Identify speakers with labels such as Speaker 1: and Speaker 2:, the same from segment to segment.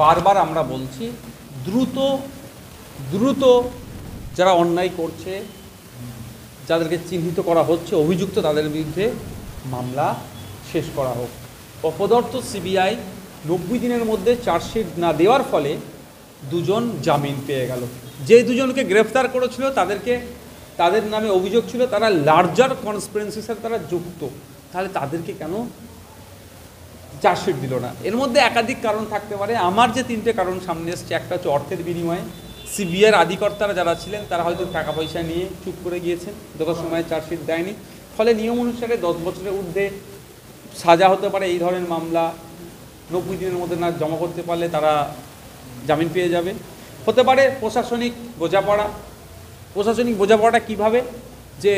Speaker 1: বারবার আমরা বলছি দ্রুত দ্রুত যারা অন্যায় করছে, যাদেরকে চিহ্নিত করা হচ্ছে অভিযুক্ত, তাদের বিরুদ্ধে মামলা শেষ করা হোক। অপদার্থ সিবিআই 90 দিনের মধ্যে চার্জশিট না দেওয়ার ফলে দুজন জামিন পেয়ে গেল। যে দুজনকে গ্রেফতার করেছিল তাদের নামে অভিযোগ ছিল তারা লার্জার কনস্পিরেন্সির সাথে তারা যুক্ত, তাহলে তাদেরকে কেন চার্জশিট দিল না? এর মধ্যে একাধিক কারণ থাকতে পারে। আমার যে 3টে কারণ সামনে এসছে, একটা হচ্ছে অর্থের বিনিময়ে। সিবিআইয়ের আধিকর্তারা যারা ছিলেন তারা হয়তো টাকা পয়সা নিয়ে চুপ করে গিয়েছেন, যত সময় চার্জশিট দেয়নি, ফলে নিয়ম অনুসারে 10 বছরের ঊর্ধ্বে সাজা হতে পারে। এই ধরনের মামলা 90 দিনের মধ্যে না জমা করতে পারলে তারা জামিন পেয়ে যাবে। হতে পারে প্রশাসনিক বোঝাপড়া। প্রশাসনিক বোঝাপড়াটা কীভাবে? যে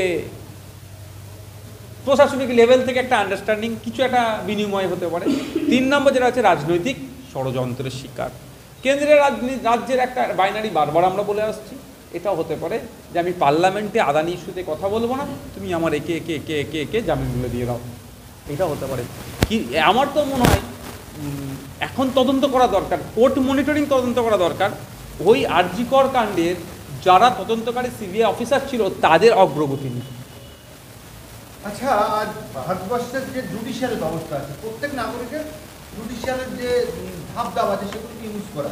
Speaker 1: প্রশাসনিক লেভেল থেকে একটা আন্ডারস্ট্যান্ডিং, কিছু একটা বিনিময় হতে পারে। 3 নম্বর যেটা আছে রাজনৈতিক ষড়যন্ত্রের শিকার। কেন্দ্রের রাজ্যের একটা বাইনারি বারবার আমরা বলে আসছি। এটাও হতে পারে যে আমি পার্লামেন্টে আদানি ইস্যুতে কথা বলবো না, তুমি আমার একে একে একে একে একে জামিনগুলো দিয়ে দাও, এটা হতে পারে। কি আমার তো মনে হয় এখন তদন্ত করা দরকার, কোর্ট মনিটরিং তদন্ত করা দরকার। ওই আরজি কর কাণ্ডের যারা তদন্তকারী সিবিআই অফিসার ছিল তাদের অগ্রগতি নিয়ে।
Speaker 2: আচ্ছা, আজ ভারতবর্ষের যে জুডিশিয়াল ব্যবস্থা আছে, প্রত্যেক নাগরিকের জুডিশিয়ালের যে ভাবদাব আছে সেগুলোকে ইউজ করা।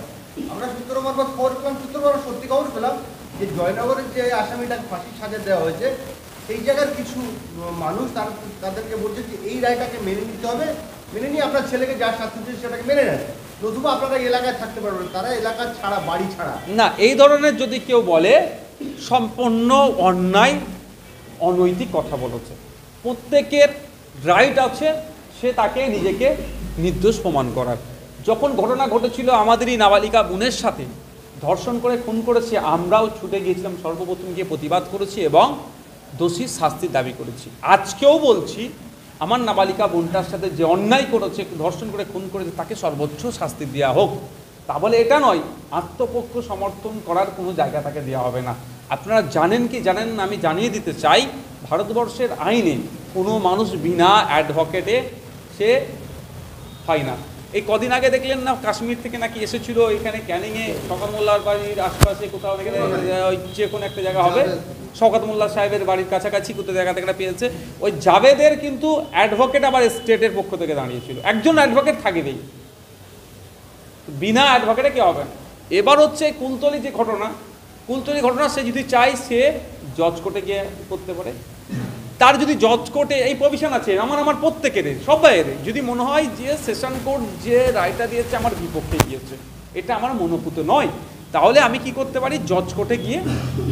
Speaker 2: আমরা সূত্র মারফত খবর পেলাম, সূত্র মারফত সত্যি খবর পেলাম যে জয়নগরের যে আসামিটাকে ফাঁসির সাজা দেওয়া হয়েছে, সেই জায়গার কিছু মানুষ তাদেরকে বলছে যে এই রায়টাকে মেনে নিতে হবে, মেনে নিয়ে আপনার ছেলেকে যা শাস্তি দিচ্ছে সেটাকে মেনে নেন, নতুবা আপনারা এলাকায় থাকতে পারবেন। তারা এলাকা ছাড়া, বাড়ি ছাড়া
Speaker 1: না, এই ধরনের যদি কেউ বলে সম্পূর্ণ অন্যায়, অনৈতিক কথা বলেছে। প্রত্যেকের রাইট আছে সে তাকে নিজেকে নির্দোষ প্রমাণ করার। যখন ঘটনা ঘটেছিল আমাদেরই নাবালিকা বোনের সাথে ধর্ষণ করে খুন করেছে, আমরাও ছুটে গিয়েছিলাম, সর্বপ্রথম গিয়ে প্রতিবাদ করেছি এবং দোষীর শাস্তির দাবি করেছি। আজকেও বলছি আমার নাবালিকা বোনটার সাথে যে অন্যায় করেছে, ধর্ষণ করে খুন করেছে, তাকে সর্বোচ্চ শাস্তি দেওয়া হোক। তা বলে এটা নয় আত্মপক্ষ সমর্থন করার কোনো জায়গা তাকে দেওয়া হবে না। আপনারা জানেন কি জানেন না, আমি জানিয়ে দিতে চাই, ভারতবর্ষের আইনে কোনো মানুষ বিনা অ্যাডভোকেটে সে হয় না। এই কদিন আগে দেখলেন না, কাশ্মীর থেকে নাকি এসেছিল এখানে ক্যানিংয়ে, শওকত মোল্লার বাড়ির আশপাশে কোথাও এখানে যে কোনো একটা জায়গা হবে, শওকত মোল্লা সাহেবের বাড়ির কাছাকাছি কোথাও জায়গা থেকে পেয়েছে। ওই জাভেদের কিন্তু অ্যাডভোকেট আবার স্টেটের পক্ষ থেকে দাঁড়িয়েছিল। একজন অ্যাডভোকেট থাকবেই, বিনা অ্যাডভোকেটে কেউ হবে না। এবার হচ্ছে কুলতলি যে ঘটনা, কুলতলি ঘটনা সে যদি চায় সে জজ কোর্টে গিয়ে করতে পারে। তার যদি জজ কোর্টে এই প্রভিশন আছে, আমার প্রত্যেকের সবাইয়ের, যদি মনে হয় যে সেশন কোর্ট যে রায়টা দিয়েছে আমার বিপক্ষে গিয়েছে, এটা আমার মনোভূত নয়, তাহলে আমি কি করতে পারি? জজ কোর্টে গিয়ে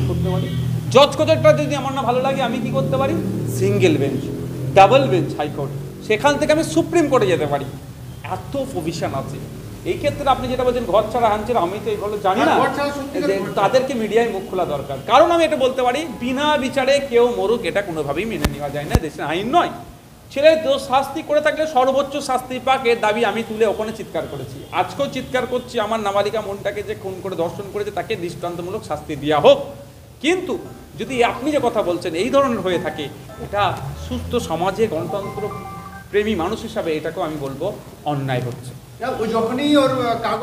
Speaker 1: করতে পারি। জজ কোর্টেরটা যদি আমার না ভালো লাগে, আমি কি করতে পারি? Single bench, double bench, high court, সেখান থেকে আমি সুপ্রিম কোর্টে যেতে পারি। এত প্রভিশন আছে। এই ক্ষেত্রে আপনি যেটা বলছেন ঘর ছাড়া হানছেন, আমি তো এইগুলো জানি না, তাদেরকে মিডিয়ায় মুখ খোলা দরকার। কারণ আমি এটা বলতে পারি, বিনা বিচারে কেউ মরুক এটা কোনোভাবেই মেনে নেওয়া যায় না, দেশের আইন নয়। ছেলে দোষ শাস্তি করে থাকলে সর্বোচ্চ শাস্তি পাক, এর দাবি আমি তুলে ওখানে চিৎকার করেছি, আজকেও চিৎকার করছি। আমার নাবালিকা মনটাকে যে খুন করে ধর্ষণ করেছে তাকে দৃষ্টান্তমূলক শাস্তি দেওয়া হোক। কিন্তু যদি আপনি যে কথা বলছেন এই ধরনের হয়ে থাকে, এটা সুস্থ সমাজে গণতন্ত্র প্রেমী মানুষ হিসাবে এটাকেও আমি বলবো অন্যায় হচ্ছে।
Speaker 2: যখনই ওর কাগজ